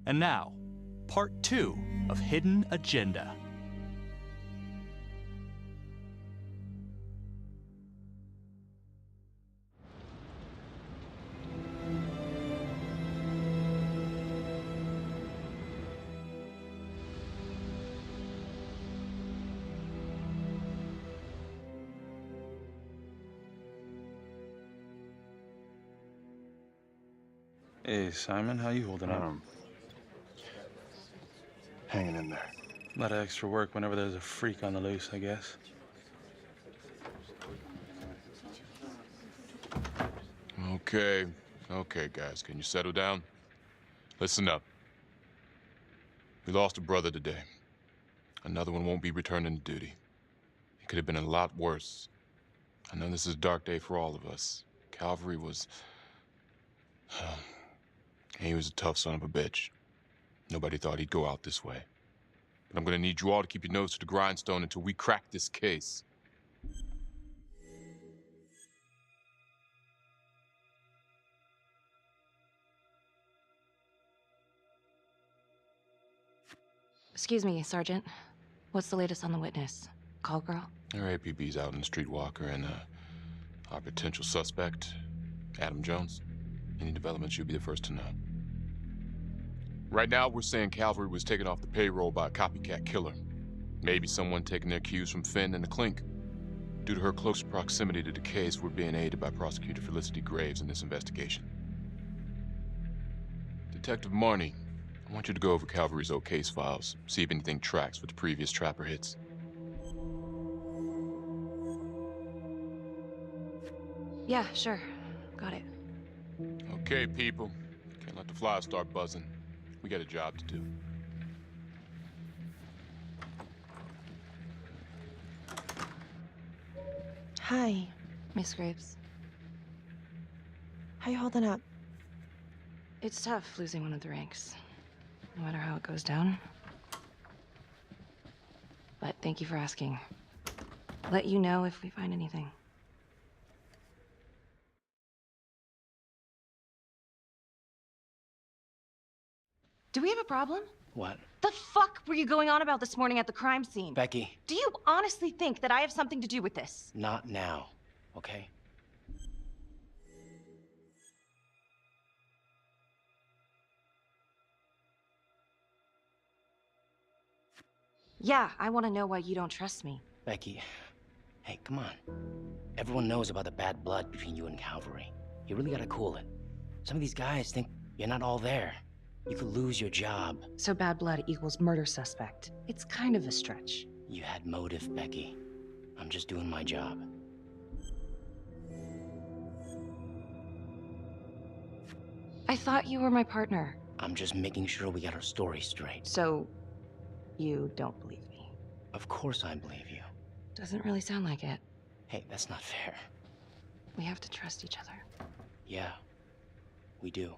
And now, part 2 of Hidden Agenda. Hey, Simon, how you holding up? Hanging in there. A lot of extra work whenever there's a freak on the loose, I guess. Okay, guys, can you settle down? Listen up. We lost a brother today. Another one won't be returning to duty. It could have been a lot worse. I know this is a dark day for all of us. Calvary was... he was a tough son of a bitch. Nobody thought he'd go out this way. But I'm gonna need you all to keep your nose to the grindstone until we crack this case. Excuse me, Sergeant. What's the latest on the witness? Call girl? Our APB's out on the streetwalker, and our potential suspect, Adam Jones. Any developments, you'll be the first to know. Right now, we're saying Calvary was taken off the payroll by a copycat killer. Maybe someone taking their cues from Finn and the Clink. Due to her close proximity to the case, we're being aided by Prosecutor Felicity Graves in this investigation. Detective Marnie, I want you to go over Calvary's old case files, see if anything tracks with the previous Trapper hits. Yeah, sure. Got it. Okay, people. Can't let the flies start buzzing. We got a job to do. Hi. Miss Graves. How you holding up? It's tough losing one of the ranks, no matter how it goes down. But thank you for asking. Let you know if we find anything. Do we have a problem? What? The fuck were you going on about this morning at the crime scene? Becky. Do you honestly think that I have something to do with this? Not now, okay? Yeah, I want to know why you don't trust me. Becky, hey, come on. Everyone knows about the bad blood between you and Calvary. You really gotta cool it. Some of these guys think you're not all there. You could lose your job. So bad blood equals murder suspect. It's kind of a stretch. You had motive, Becky. I'm just doing my job. I thought you were my partner. I'm just making sure we got our story straight. So, you don't believe me? Of course I believe you. Doesn't really sound like it. Hey, that's not fair. We have to trust each other. Yeah, we do.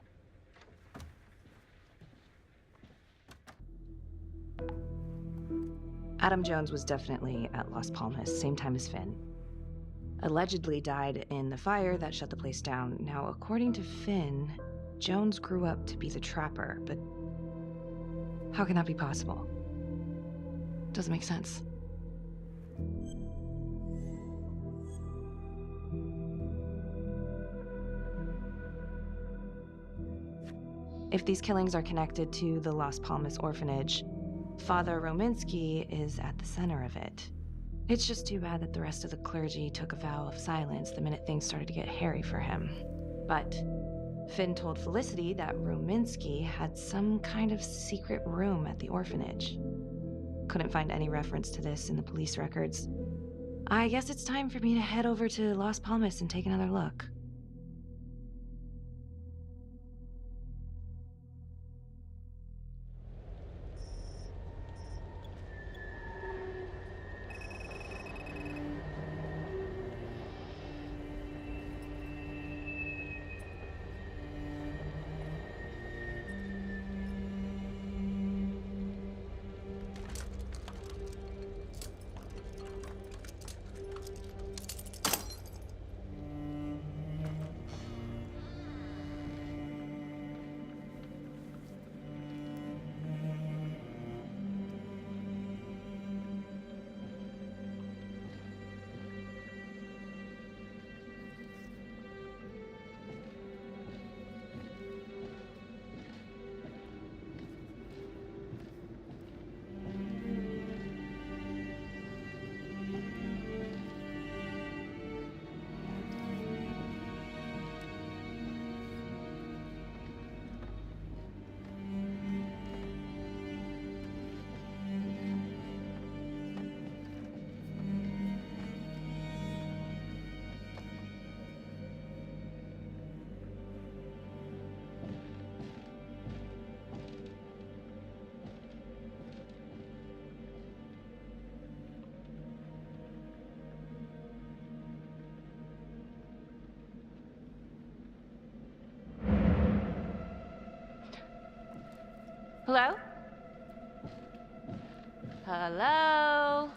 Adam Jones was definitely at Las Palmas, same time as Finn. Allegedly died in the fire that shut the place down. Now, according to Finn, Jones grew up to be the Trapper, but how can that be possible? Doesn't make sense. If these killings are connected to the Las Palmas orphanage, Father Rominsky is at the center of it. It's just too bad that the rest of the clergy took a vow of silence the minute things started to get hairy for him. But Finn told Felicity that Rominsky had some kind of secret room at the orphanage. Couldn't find any reference to this in the police records. I guess it's time for me to head over to Las Palmas and take another look. Hello? Hello?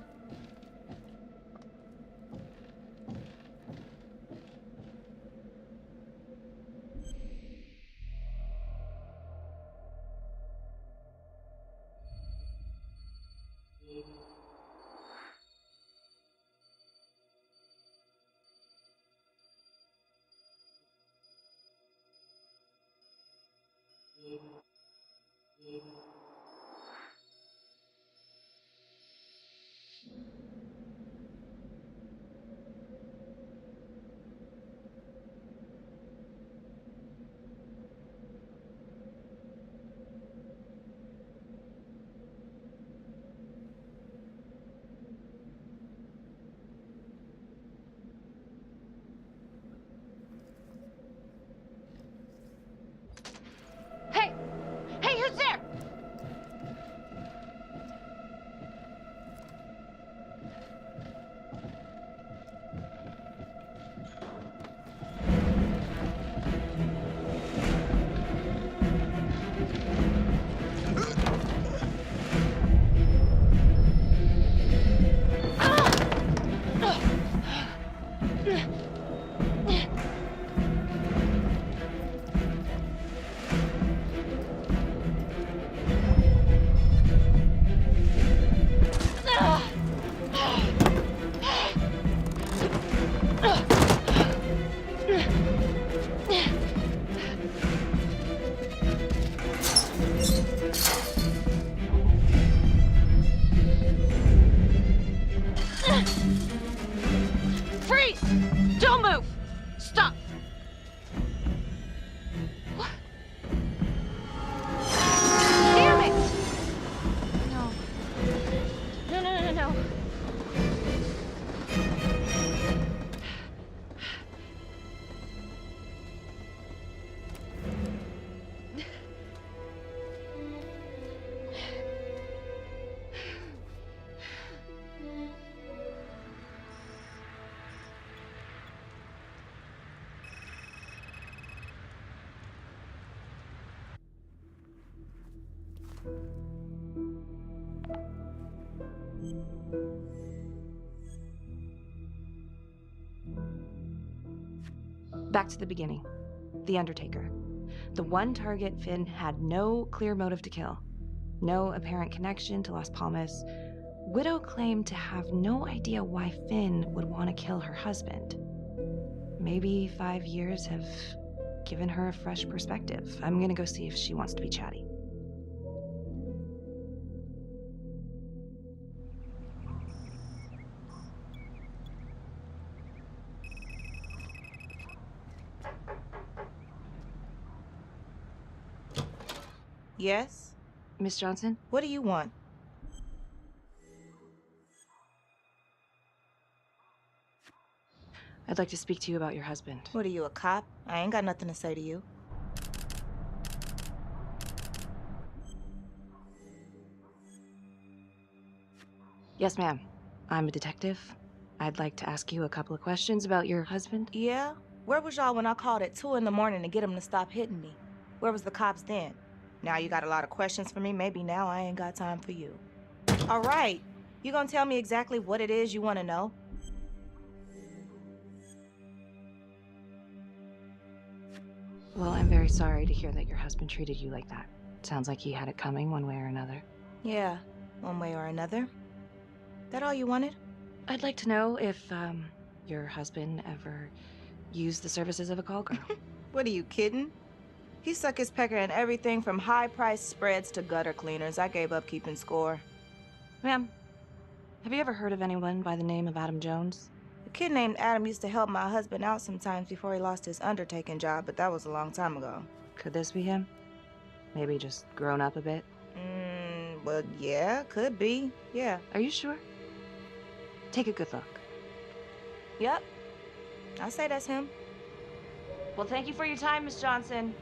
Hey! Hey, who's there? Freeze! Don't move! Stop! What? Damn it! No. No, no, no, no, no. Back to the beginning. The Undertaker. The one target Finn had no clear motive to kill. No apparent connection to Las Palmas. Widow claimed to have no idea why Finn would want to kill her husband. Maybe 5 years have given her a fresh perspective. I'm gonna go see if she wants to be chatty. Yes? Miss Johnson? What do you want? I'd like to speak to you about your husband. What are you, a cop? I ain't got nothing to say to you. Yes, ma'am. I'm a detective. I'd like to ask you a couple of questions about your husband. Yeah? Where was y'all when I called at 2 in the morning to get him to stop hitting me? Where was the cops then? Now you got a lot of questions for me. Maybe now I ain't got time for you. All right. You gonna tell me exactly what it is you want to know? Well, I'm very sorry to hear that your husband treated you like that. Sounds like he had it coming one way or another. Yeah, one way or another. That all you wanted? I'd like to know if, your husband ever used the services of a call girl. What are you kidding? He suck his pecker in everything from high-priced spreads to gutter cleaners. I gave up keeping score. Ma'am, have you ever heard of anyone by the name of Adam Jones? A kid named Adam used to help my husband out sometimes before he lost his undertaking job, but that was a long time ago. Could this be him? Maybe just grown up a bit? Well, yeah, could be. Yeah. Are you sure? Take a good look. Yep. I say that's him. Well, thank you for your time, Miss Johnson.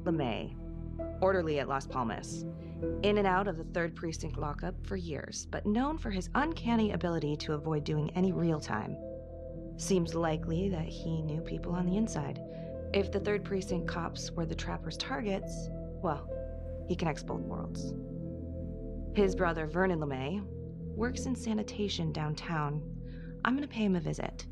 LeMay, orderly at Las Palmas. In and out of the 3rd Precinct lockup for years, but known for his uncanny ability to avoid doing any real time. Seems likely that he knew people on the inside. If the 3rd Precinct cops were the trapper's targets, well, he connects both worlds. His brother, Vernon LeMay, works in sanitation downtown. I'm gonna pay him a visit.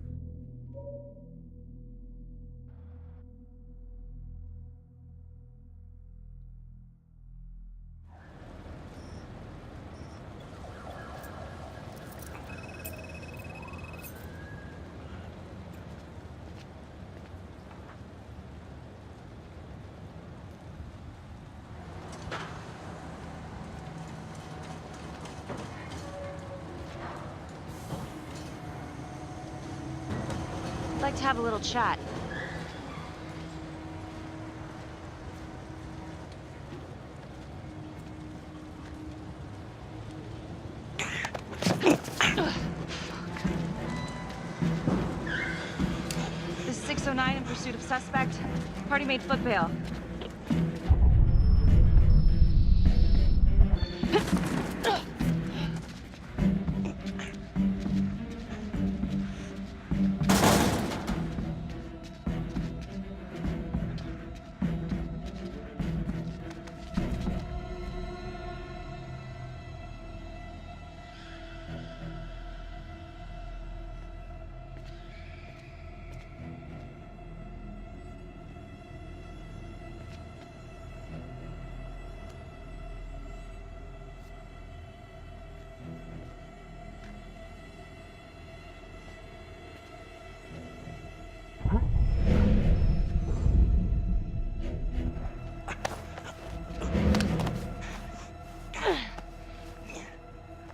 I'd like to have a little chat. This is 609 in pursuit of suspect. Party made foot bail.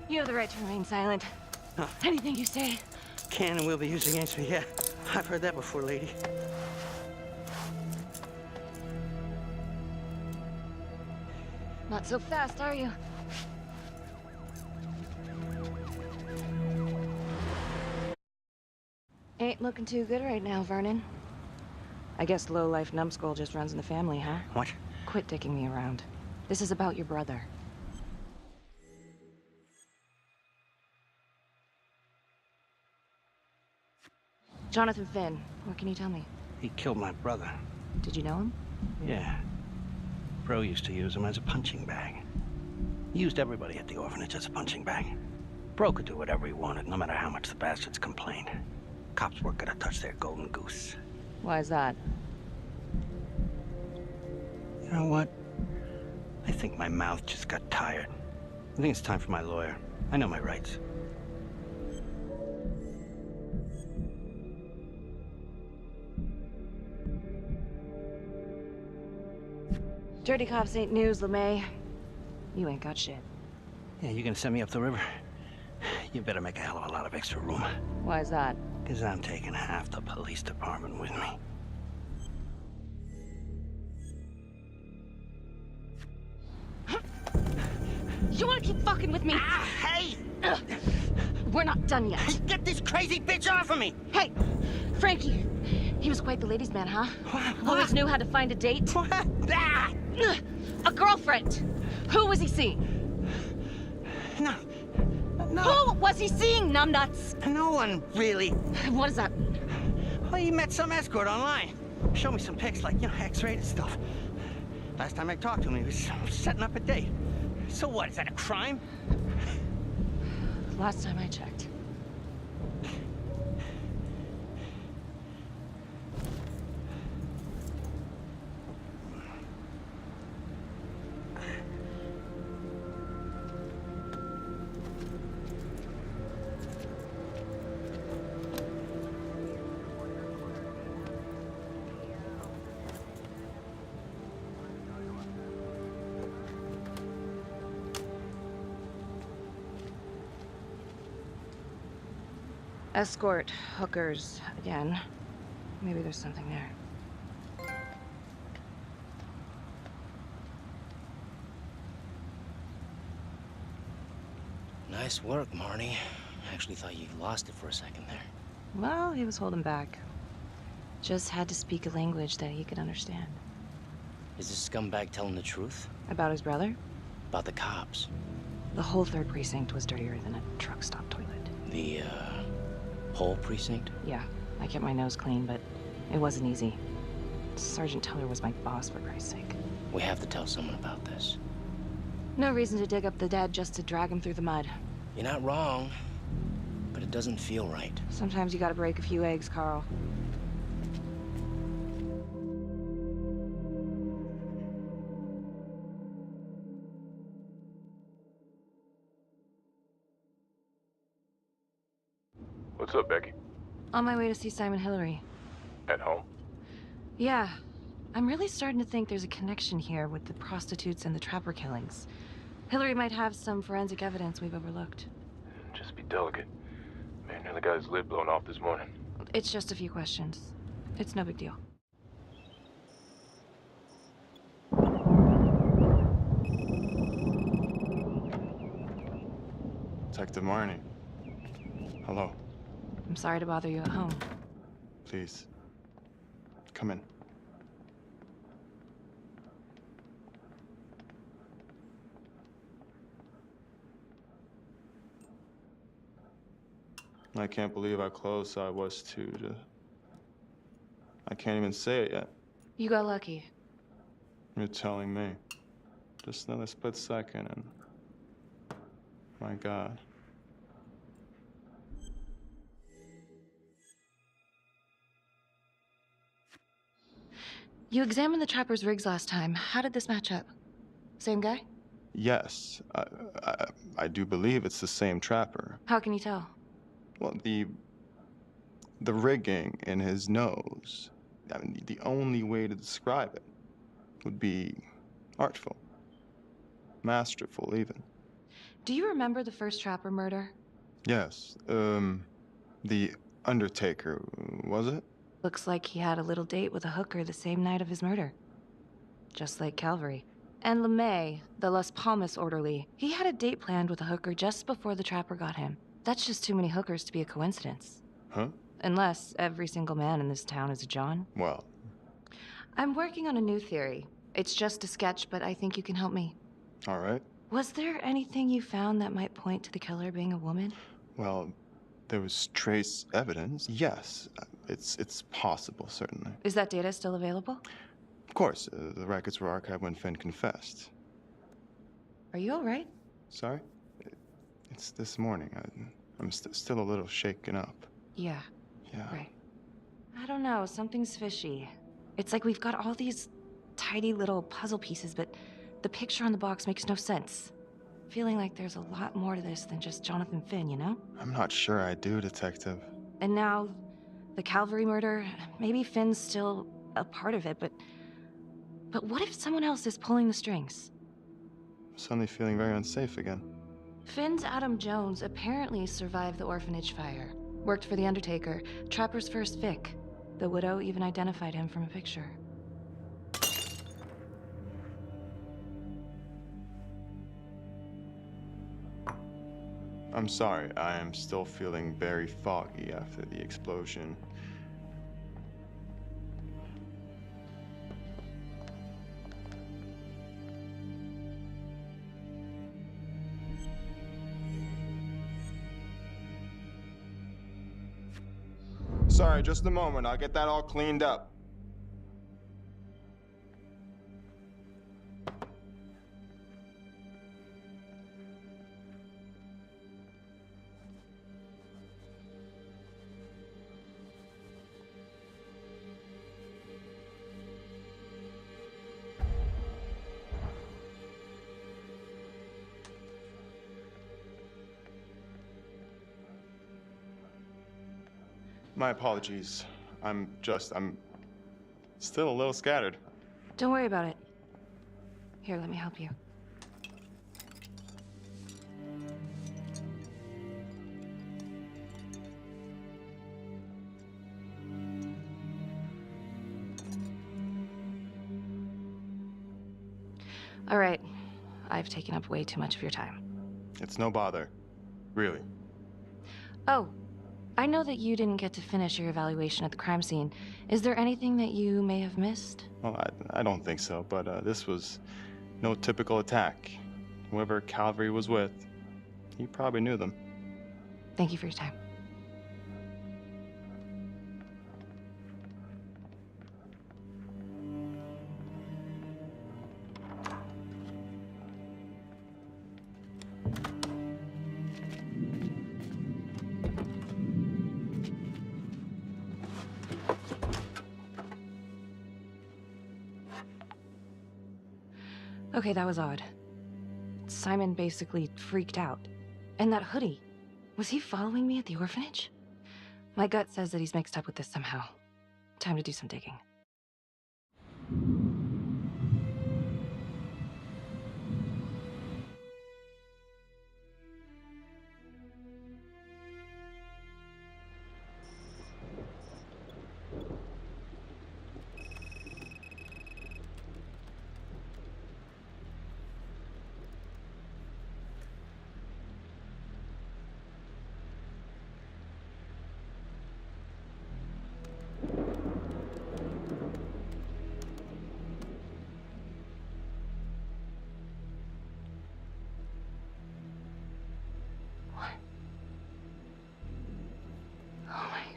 You have the right to remain silent. Huh. Anything you say. Can and will be used against me, yeah. I've heard that before, lady. Not so fast, are you? Ain't looking too good right now, Vernon. I guess low-life numbskull just runs in the family, huh? What? Quit dicking me around. This is about your brother. Jonathan Finn, what can you tell me? He killed my brother. Did you know him? Yeah. Bro used to use him as a punching bag. He used everybody at the orphanage as a punching bag. Bro could do whatever he wanted, no matter how much the bastards complained. Cops weren't gonna touch their golden goose. Why is that? You know what? I think my mouth just got tired. I think it's time for my lawyer. I know my rights. Dirty cops ain't news, LeMay. You ain't got shit. Yeah, you gonna send me up the river? You better make a hell of a lot of extra room. Why is that? Because I'm taking half the police department with me. You wanna keep fucking with me? Ah, hey! We're not done yet. Get this crazy bitch off of me! Hey, Frankie. He was quite the ladies' man, huh? Always knew how to find a date. What? Ah! A girlfriend. Who was he seeing? No. No. Who was he seeing, numbnuts? No one, really. What does that mean? Well, he met some escort online. Showed me some pics, like, X-rated stuff. Last time I talked to him, he was setting up a date. So what, is that a crime? Last time I checked. Escort, hookers, again. Maybe there's something there. Nice work, Marnie. I actually thought you lost it for a second there. Well, he was holding back. Just had to speak a language that he could understand. Is this scumbag telling the truth? About his brother? About the cops? The whole 3rd precinct was dirtier than a truck stop toilet. The, whole precinct? Yeah, I kept my nose clean, but it wasn't easy. Sergeant Teller was my boss, for Christ's sake. We have to tell someone about this. No reason to dig up the dead just to drag him through the mud. You're not wrong, but it doesn't feel right. Sometimes you gotta break a few eggs, Carl. What's up, Becky? On my way to see Simon Hillary. At home? Yeah. I'm really starting to think there's a connection here with the prostitutes and the trapper killings. Hillary might have some forensic evidence we've overlooked. Just be delicate. Man, nearly got his lid blown off this morning. It's just a few questions. It's no big deal. Detective Marnie. Hello. I'm sorry to bother you at home. Please. Come in. I can't believe how close I was to... I can't even say it yet. You got lucky. You're telling me. Just another split second and... My God. You examined the trapper's rigs last time. How did this match up? Same guy? Yes, I do believe it's the same trapper. How can you tell? Well, the rigging in his nose. I mean, the only way to describe it would be artful. Masterful, even. Do you remember the first trapper murder? Yes, the Undertaker, was it? Looks like he had a little date with a hooker the same night of his murder. Just like Calvary. And LeMay, the Las Palmas orderly, he had a date planned with a hooker just before the trapper got him. That's just too many hookers to be a coincidence. Huh? Unless every single man in this town is a John. Well, I'm working on a new theory. It's just a sketch, but I think you can help me. all right. Was there anything you found that might point to the killer being a woman? Well, there was trace evidence. Yes, it's possible, certainly. Is that data still available? Of course, the records were archived when Finn confessed. Are you all right? Sorry? It's this morning. I'm still a little shaken up. Yeah, Yeah. right. I don't know, something's fishy. It's like we've got all these tidy little puzzle pieces, but The picture on the box makes no sense. Feeling like there's a lot more to this than just Jonathan Finn, you know? I'm not sure I do, Detective. And now, the Calvary murder, maybe Finn's still a part of it, but what if someone else is pulling the strings? I'm suddenly feeling very unsafe again. Finn's Adam Jones apparently survived the orphanage fire, worked for the Undertaker, Trapper's first Vic. The widow even identified him from a picture. I'm sorry, I am still feeling very foggy after the explosion. Sorry, just a moment. I'll get that all cleaned up. My apologies. I'm still a little scattered. Don't worry about it. Here, let me help you. All right. I've taken up way too much of your time. It's no bother. Really. Oh, I know that you didn't get to finish your evaluation at the crime scene. Is there anything that you may have missed? Well, I don't think so, but this was no typical attack. Whoever Calvary was with, he probably knew them. Thank you for your time. Okay, that was odd. Simon basically freaked out. And that hoodie, was he following me at the orphanage? My gut says that he's mixed up with this somehow. Time to do some digging. What? Oh my God.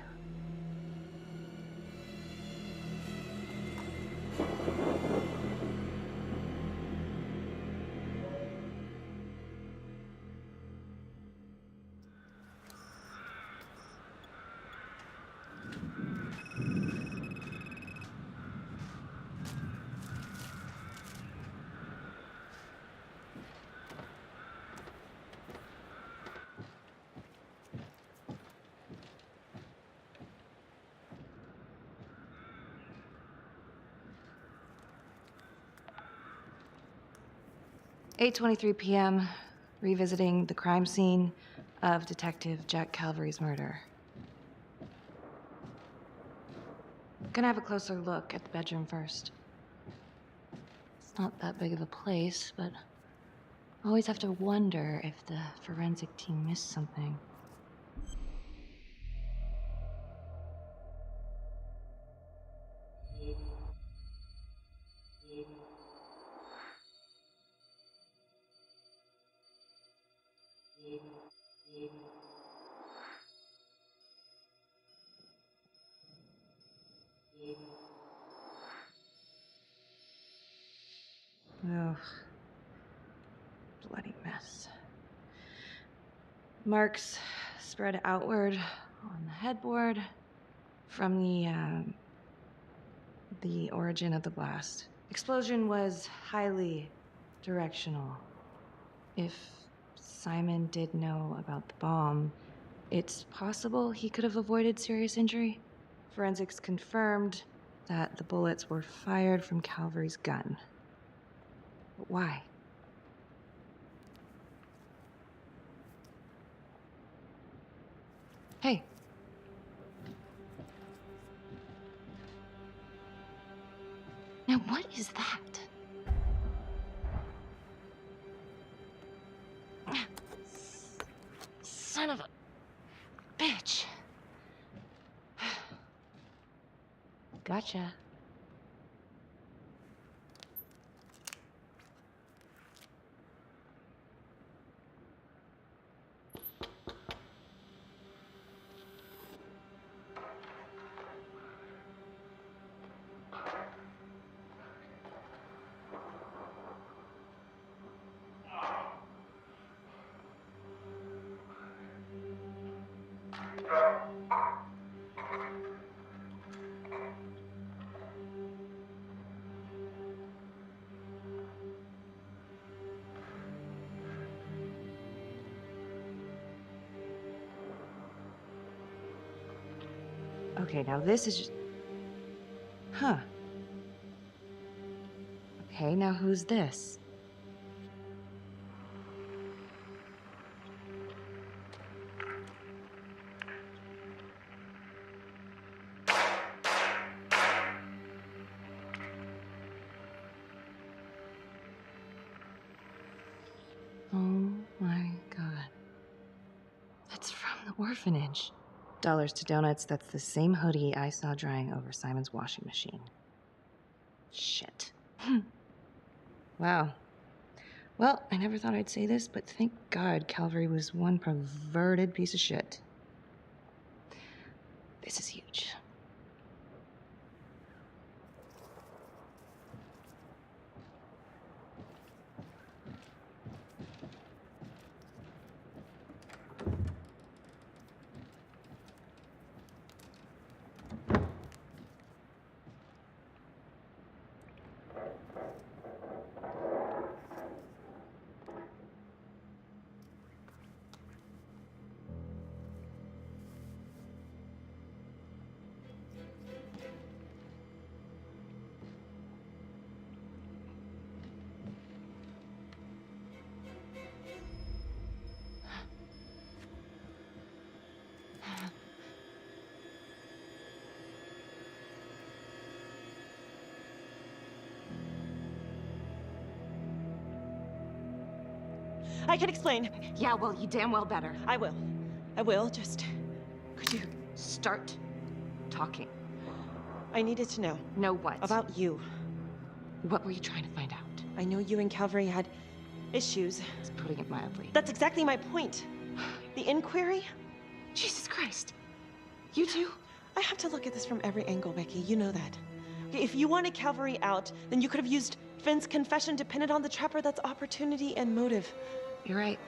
8:23 p.m., revisiting the crime scene of Detective Jack Calvary's murder. Gonna have a closer look at the bedroom first. It's not that big of a place, but always have to wonder if the forensic team missed something. Ugh. Bloody mess. Marks spread outward on the headboard from the origin of the blast. Explosion was highly directional. If Simon did know about the bomb, it's possible he could have avoided serious injury. Forensics confirmed that the bullets were fired from Calvary's gun. But why? Hey. Now what is that? Son of a bitch. Gotcha. Okay, now this is just... Huh. Okay, now who's this? Oh my God. That's from the orphanage. Dollars to donuts, that's the same hoodie I saw drying over Simon's washing machine. Shit. Wow. Well, I never thought I'd say this, but thank God Calvary was one perverted piece of shit. This is huge. I can explain. Yeah, well, you damn well better. I will. I will, just... Could you... Start talking. I needed to know. Know what? About you. What were you trying to find out? I know you and Calvary had issues. It's putting it mildly. That's exactly my point. The inquiry? Jesus Christ. You too? I have to look at this from every angle, Becky. You know that. Okay, if you wanted Calvary out, then you could have used Finn's confession to pin it on the Trapper. That's opportunity and motive. You're right.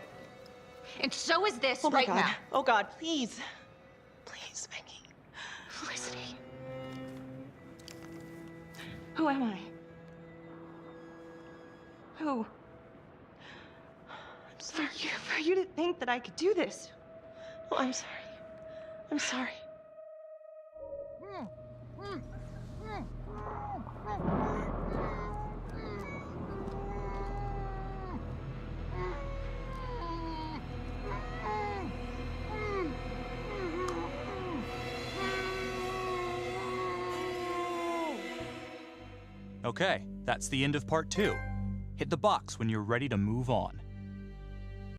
And so is this Oh my right God. now. Oh God, please. Please, Becky. Felicity. Who am I? Who? I'm sorry. For you to think that I could do this. Oh, I'm sorry. I'm sorry. Okay, that's the end of part 2. Hit the box when you're ready to move on.